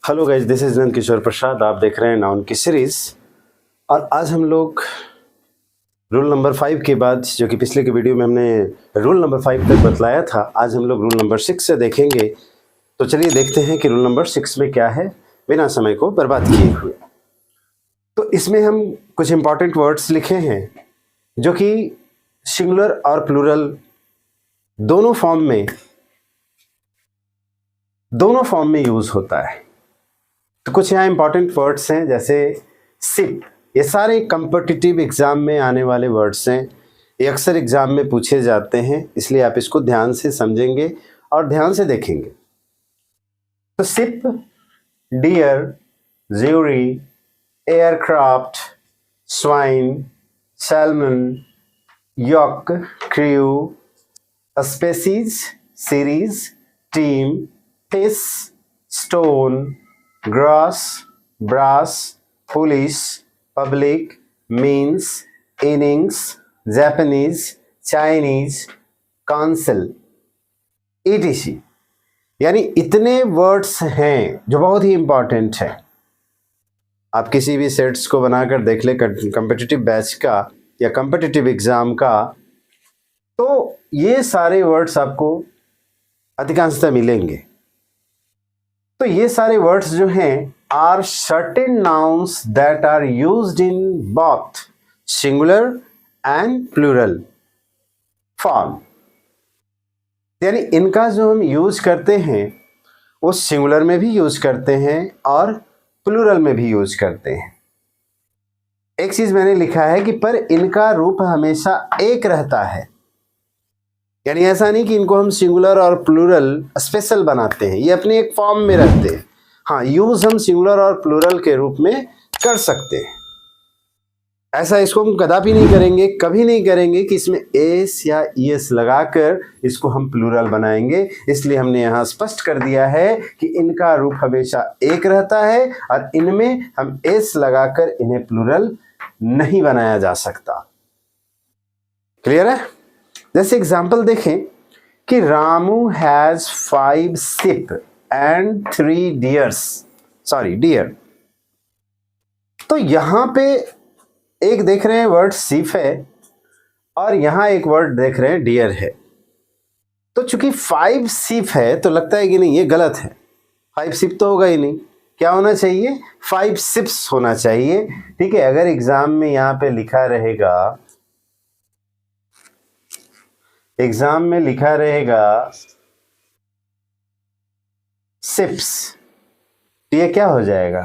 Hello guys, this is Nand Kishore प्रसाद। आप देख रहे हैं नाउन की सीरीज। और आज हम लोग रूल नंबर 5 के बाद, जो कि पिछले के वीडियो में हमने रूल नंबर 5 तक बतलाया था, आज हम लोग रूल नंबर 6 से देखेंगे। तो चलिए देखते हैं कि रूल नंबर 6 में क्या है, बिना समय को बर्बाद किए हुए। तो इसमें हम कुछ इंपॉर्टेंट वर्ड्स लिखे हैं जो कि सिंगुलर और प्लूरल दोनों फॉर्म में यूज होता है। तो कुछ यहाँ इंपॉर्टेंट वर्ड्स हैं, जैसे सिप। ये सारे कॉम्पिटिटिव एग्जाम में आने वाले वर्ड्स हैं, ये अक्सर एग्जाम में पूछे जाते हैं, इसलिए आप इसको ध्यान से समझेंगे और ध्यान से देखेंगे। तो sheep, deer, jury, aircraft, swine, salmon, yak, crew, species, series, team, fish, stone, grass, brass, police, public, means, innings, Japanese, Chinese, council, etc। यानी इतने वर्ड्स हैं जो बहुत ही इंपॉर्टेंट है। आप किसी भी सेट्स को बनाकर देख ले, कॉम्पिटिटिव बैच का या कॉम्पिटिटिव एग्जाम का, तो ये सारे वर्ड्स आपको अधिकांशतः मिलेंगे। तो ये सारे वर्ड्स जो हैं are certain nouns that are used in both singular and plural form. यानी इनका जो हम यूज करते हैं वो सिंगुलर में भी यूज करते हैं और प्लूरल में भी यूज करते हैं। एक चीज मैंने लिखा है कि पर इनका रूप हमेशा एक रहता है, यानी ऐसा नहीं कि इनको हम सिंगुलर और प्लूरल स्पेशल बनाते हैं, ये अपने एक फॉर्म में रहते हैं। हाँ, यूज हम सिंगुलर और प्लूरल के रूप में कर सकते हैं। ऐसा इसको हम कदापि नहीं करेंगे, कभी नहीं करेंगे कि इसमें एस या ईएस लगाकर इसको हम प्लूरल बनाएंगे। इसलिए हमने यहाँ स्पष्ट कर दिया है कि इनका रूप हमेशा एक रहता है और इनमें हम एस लगाकर इन्हें प्लूरल नहीं बनाया जा सकता। क्लियर है? जैसे एग्जाम्पल देखें कि Ramu has 5 sheep and 3 deer. तो यहां पे एक देख रहे हैं वर्ड शिप है और यहां एक वर्ड देख रहे हैं डियर है। तो चूंकि 5 शिप है तो लगता है कि नहीं, ये गलत है, 5 शिप तो होगा ही नहीं। क्या होना चाहिए? 5 शिप्स होना चाहिए। ठीक है, अगर एग्जाम में यहां पे लिखा रहेगा शिप्स, तो ये क्या हो जाएगा?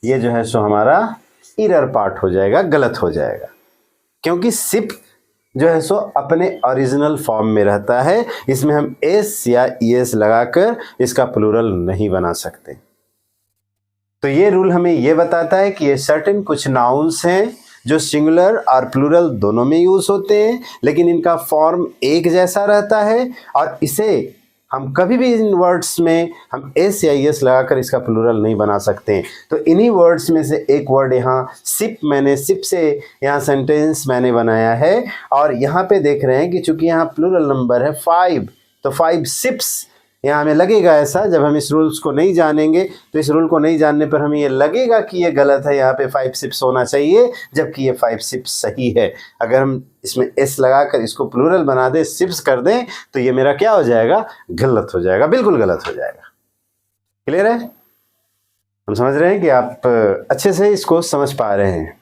ये जो है सो हमारा इरर पार्ट हो जाएगा, गलत हो जाएगा, क्योंकि शिप जो है सो अपने ओरिजिनल फॉर्म में रहता है। इसमें हम एस या ईएस लगाकर इसका प्लूरल नहीं बना सकते। तो ये रूल हमें ये बताता है कि ये सर्टेन कुछ नाउन्स हैं जो सिंगुलर और प्लूरल दोनों में यूज होते हैं, लेकिन इनका फॉर्म एक जैसा रहता है और इसे हम कभी भी इन वर्ड्स में हम एस या एस लगाकर इसका प्लूरल नहीं बना सकते। तो इन्हीं वर्ड्स में से एक वर्ड यहाँ सिप से यहाँ सेंटेंस मैंने बनाया है। और यहाँ पे देख रहे हैं कि चूंकि यहाँ प्लूरल नंबर है 5, तो 5 शिप्स यहाँ हमें लगेगा ऐसा। जब हम इस रूल्स को नहीं जानेंगे तो इस रूल को नहीं जानने पर हमें ये लगेगा कि ये गलत है, यहाँ पे 5 शिप्स होना चाहिए, जबकि ये 5 शिप्स सही है। अगर हम इसमें एस लगाकर इसको प्लूरल बना दें, शिप्स कर दें, तो ये मेरा क्या हो जाएगा? गलत हो जाएगा, बिल्कुल गलत हो जाएगा। क्लियर है? हम समझ रहे हैं कि आप अच्छे से इसको समझ पा रहे हैं।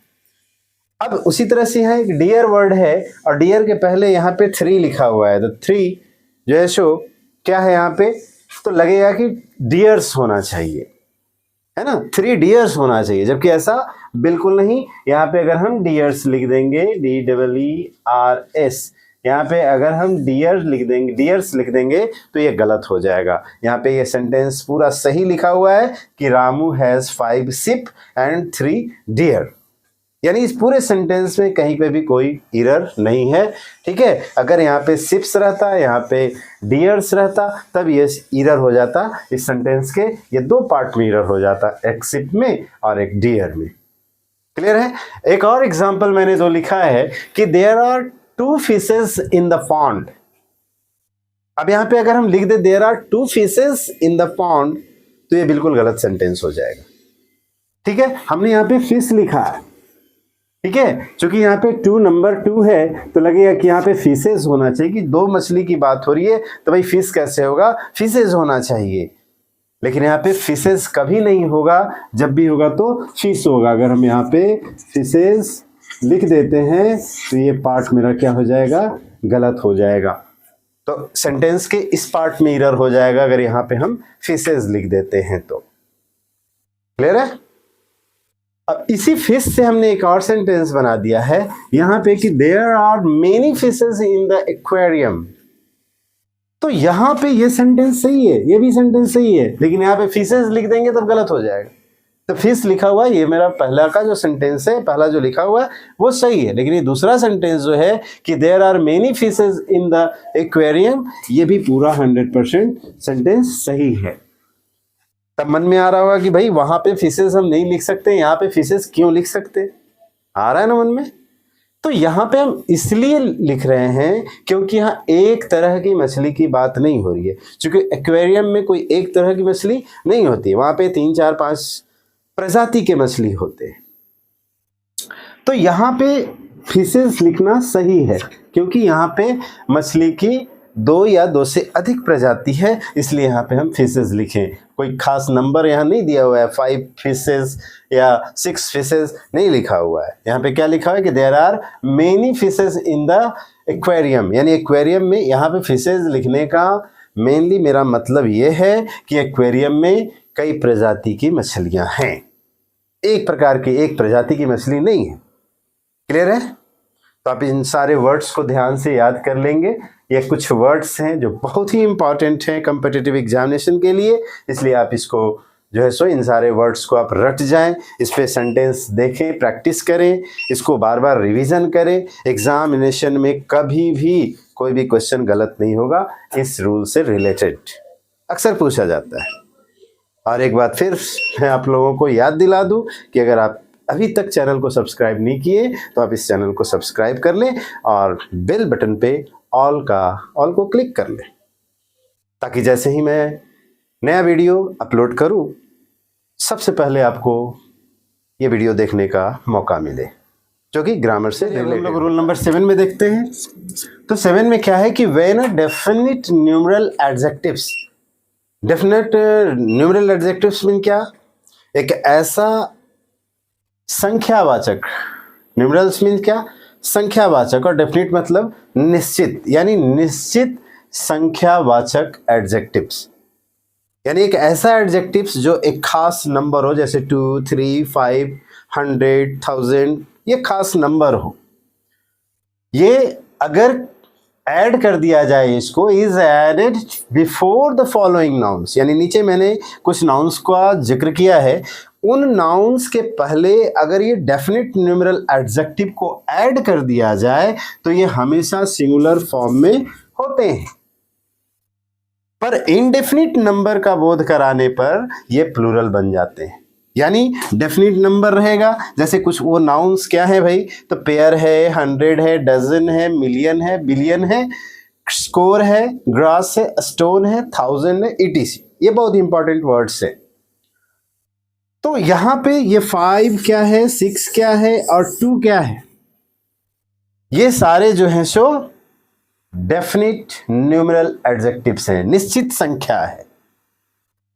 अब उसी तरह से यहाँ एक डियर वर्ड है और डियर के पहले यहाँ पे 3 लिखा हुआ है। तो 3 जो है सो क्या है यहाँ पे? तो लगेगा कि डियर्स होना चाहिए, है ना, 3 डियर्स होना चाहिए, जबकि ऐसा बिल्कुल नहीं। यहाँ पे अगर हम डियर्स लिख देंगे, DEERS, यहाँ पे अगर हम डियर्स लिख देंगे तो ये गलत हो जाएगा। यहाँ पे ये सेंटेंस पूरा सही लिखा हुआ है कि Ramu has 5 sheep and 3 deer, यानी इस पूरे सेंटेंस में कहीं पे भी कोई एरर नहीं है। ठीक है, अगर यहाँ पे शिप्स रहता, यहाँ पे डियर्स रहता, तब ये एरर हो जाता। इस सेंटेंस के ये 2 पार्ट में एरर हो जाता, एक शिप में और एक डियर में। क्लियर है? एक और एग्जांपल मैंने जो लिखा है कि there are 2 fishes in the pond. अब यहाँ पे अगर हम लिख दे there are 2 fishes in the pond, तो ये बिल्कुल गलत सेंटेंस हो जाएगा। ठीक है, हमने यहाँ पे फिश लिखा है, ठीक है, क्योंकि यहाँ पे 2 नंबर 2 है तो लगेगा कि यहाँ पे फिशेज होना चाहिए, कि 2 मछली की बात हो रही है तो भाई फिश कैसे होगा, फिशेज होना चाहिए। लेकिन यहाँ पे फिशेज कभी नहीं होगा, जब भी होगा तो फिश होगा। अगर हम यहाँ पे फिशेज लिख देते हैं तो ये पार्ट मेरा क्या हो जाएगा, गलत हो जाएगा। तो सेंटेंस के इस पार्ट में एरर हो जाएगा अगर यहाँ पे हम फिशेज लिख देते हैं तो। क्लियर है? अब इसी फिश से हमने एक और सेंटेंस बना दिया है यहाँ पे कि there are many fishes in the aquarium. तो यहाँ पे ये सेंटेंस सही है, ये भी सेंटेंस सही है, लेकिन यहाँ पे फिशेज लिख देंगे तब गलत हो जाएगा। तो फिश लिखा हुआ है, ये मेरा पहला का जो सेंटेंस है, पहला जो लिखा हुआ है वो सही है, लेकिन ये दूसरा सेंटेंस जो है कि there are many fishes in the aquarium, ये भी पूरा 100% सेंटेंस सही है। तब मन में आ रहा होगा कि भाई वहां पे फिशेज हम नहीं लिख सकते, यहाँ पे फिशेज क्यों लिख सकते, आ रहा है ना मन में। तो यहाँ पे हम इसलिए लिख रहे हैं क्योंकि यहाँ एक तरह की मछली की बात नहीं हो रही है, क्योंकि एक्वेरियम में कोई एक तरह की मछली नहीं होती, वहां पे 3, 4, 5 प्रजाति के मछली होते हैं। तो यहाँ पे फिशेज लिखना सही है क्योंकि यहाँ पे मछली की 2 या 2 से अधिक प्रजाति है, इसलिए यहाँ पे हम फिशेज लिखें। कोई खास नंबर यहाँ नहीं दिया हुआ है, 5 फिशेज या 6 फिशेज नहीं लिखा हुआ है। यहाँ पे क्या लिखा हुआ है कि there are many fishes in the aquarium, यानी एक्वेरियम में यहाँ पे फिशेज लिखने का मेनली मेरा मतलब ये है कि एक्वेरियम में कई प्रजाति की मछलियाँ हैं, एक प्रकार की, एक प्रजाति की मछली नहीं है। क्लियर है? तो आप इन सारे वर्ड्स को ध्यान से याद कर लेंगे। ये कुछ वर्ड्स हैं जो बहुत ही इंपॉर्टेंट हैं कॉम्पिटिटिव एग्जामिनेशन के लिए, इसलिए आप इसको जो है सो इन सारे वर्ड्स को आप रट जाएं, इस पे सेंटेंस देखें, प्रैक्टिस करें, इसको बार बार रिवीजन करें। एग्जामिनेशन में कभी भी कोई भी क्वेश्चन गलत नहीं होगा इस रूल से रिलेटेड, अक्सर पूछा जाता है। और एक बात फिर मैं आप लोगों को याद दिला दूं कि अगर आप अभी तक चैनल को सब्सक्राइब नहीं किए तो आप इस चैनल को सब्सक्राइब कर लें और बेल बटन पे ऑल को क्लिक कर लें, ताकि जैसे ही मैं नया वीडियो अपलोड करूं सबसे पहले आपको ये वीडियो देखने का मौका मिले, जो कि ग्रामर से रिलेटेड। हम लोग रूल नंबर 7 में देखते हैं। तो 7 में क्या है कि when a definite numeral adjectives, definite numeral adjectives mean क्या, एक ऐसा संख्यावाचक, न्यूमरल्स मीन क्या, संख्यावाचक, और डेफिनेट मतलब निश्चित, यानी निश्चित संख्यावाचक एडजेक्टिव्स, यानी एक ऐसा एडजेक्टिव्स जो एक खास नंबर हो, जैसे 2, 3, 5, 100, 1000, ये खास नंबर हो। ये अगर ऐड कर दिया जाए, इसको is added before the following nouns, यानी नीचे मैंने कुछ नाउन्स का जिक्र किया है, उन नाउन्स के पहले अगर ये डेफिनेट न्यूमरल एडजेक्टिव को ऐड कर दिया जाए तो ये हमेशा सिंगुलर फॉर्म में होते हैं, पर इनडेफिनिट नंबर का बोध कराने पर ये प्लूरल बन जाते हैं। यानी डेफिनिट नंबर रहेगा, जैसे कुछ वो नाउन्स क्या है भाई, तो पेयर है, 100 है, डजन है, मिलियन है, बिलियन है, स्कोर है, ग्रास है, स्टोन है, 1000 है, etc। ये बहुत इंपॉर्टेंट वर्ड्स है। तो यहां पे ये 5 क्या है, 6 क्या है और 2 क्या है, ये सारे जो हैं सो डेफिनिट न्यूमरल एडजेक्टिव्स हैं, निश्चित संख्या है,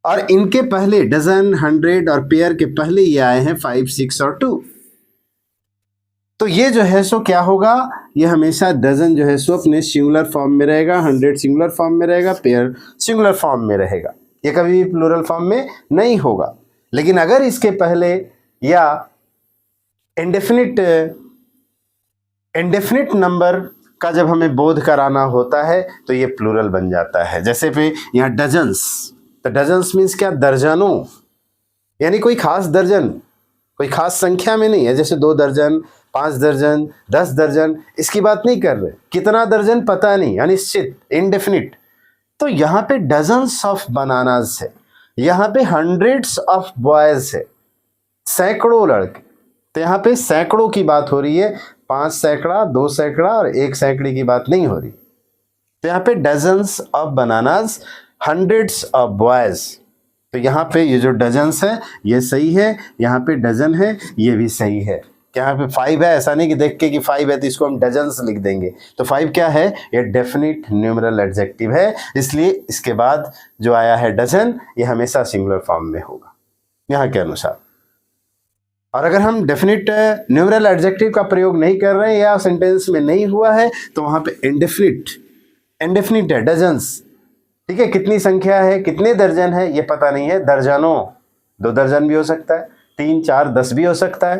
और इनके पहले डजन, 100 और पेयर के पहले ये आए हैं 5, 6 और 2। तो ये जो है सो क्या होगा, ये हमेशा डजन जो है सो अपने सिंगुलर फॉर्म में रहेगा, 100 सिंगुलर फॉर्म में रहेगा, पेयर सिंगुलर फॉर्म में रहेगा, ये कभी भी प्लूरल फॉर्म में नहीं होगा। लेकिन अगर इसके पहले या इंडेफिनिट नंबर का जब हमें बोध कराना होता है तो ये प्लूरल बन जाता है। जैसे पे यहाँ डजन्स, तो डजन्स मीन्स क्या, दर्जनों, यानी कोई खास दर्जन, कोई खास संख्या में नहीं है, जैसे 2 दर्जन, 5 दर्जन, 10 दर्जन, इसकी बात नहीं कर रहे, कितना दर्जन पता नहीं, अनिश्चित, इनडेफिनिट। तो यहाँ पे डजन्स ऑफ बनानास है, यहाँ पे हंड्रेड्स ऑफ बॉयज है, सैकड़ों लड़के, तो यहाँ पे सैकड़ों की बात हो रही है, 5 सैकड़ा, 2 सैकड़ा और 1 सैकड़े की बात नहीं हो रही। तो यहाँ पे dozens of bananas, hundreds of boys, तो यहाँ पे ये जो डजन्स है ये सही है, यहाँ पे डजन है ये भी सही है। यहाँ पे 5 है, ऐसा नहीं कि देख के कि 5 है तो इसको हम डजन्स लिख देंगे। तो 5 क्या है, ये डेफिनिट न्यूमरल एडजेक्टिव है, इसलिए इसके बाद जो आया है डजन ये हमेशा सिंगुलर फॉर्म में होगा यहाँ के अनुसार। और अगर हम डेफिनिट न्यूमरल एडजेक्टिव का प्रयोग नहीं कर रहे हैं या सेंटेंस में नहीं हुआ है तो वहाँ पे इंडेफिनिट है, डजन्स। ठीक है, कितनी संख्या है, कितने दर्जन है ये पता नहीं है, दर्जनों, 2 दर्जन भी हो सकता है, 3, 4, 10 भी हो सकता है।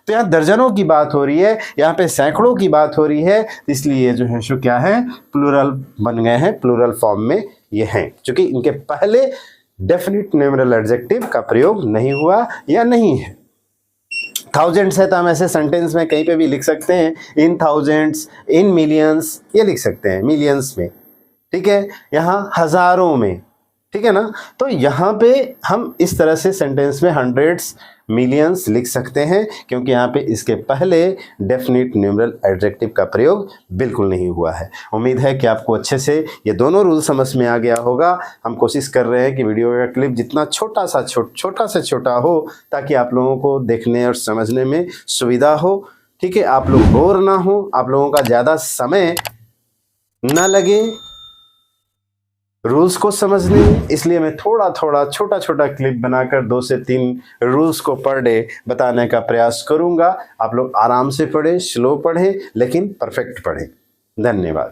तो यहाँ दर्जनों की बात हो रही है, यहाँ पे सैकड़ों की बात हो रही है, इसलिए जो है सो क्या है, प्लूरल बन गए हैं, प्लूरल फॉर्म में ये हैं, क्योंकि इनके पहले डेफिनिट न्यूमरल एडजेक्टिव का प्रयोग नहीं हुआ या नहीं है। थाउजेंड्स है तो हम ऐसे सेंटेंस में कहीं पे भी लिख सकते हैं, इन थाउजेंड्स, इन मिलियंस, ये लिख सकते हैं मिलियंस में। ठीक है, यहाँ हजारों में, ठीक है ना। तो यहाँ पे हम इस तरह से सेंटेंस में हंड्रेड्स, मिलियंस लिख सकते हैं, क्योंकि यहाँ पे इसके पहले डेफिनिट न्यूमरल एडजेक्टिव का प्रयोग बिल्कुल नहीं हुआ है। उम्मीद है कि आपको अच्छे से ये दोनों रूल समझ में आ गया होगा। हम कोशिश कर रहे हैं कि वीडियो का क्लिप जितना छोटा से छोटा हो, ताकि आप लोगों को देखने और समझने में सुविधा हो। ठीक है, आप लोग बोर ना हो, आप लोगों का ज़्यादा समय न लगे रूल्स को समझने में, इसलिए मैं थोड़ा छोटा क्लिप बनाकर 2 से 3 रूल्स को पर डे बताने का प्रयास करूंगा। आप लोग आराम से पढ़ें, स्लो पढ़ें, लेकिन परफेक्ट पढ़ें। धन्यवाद।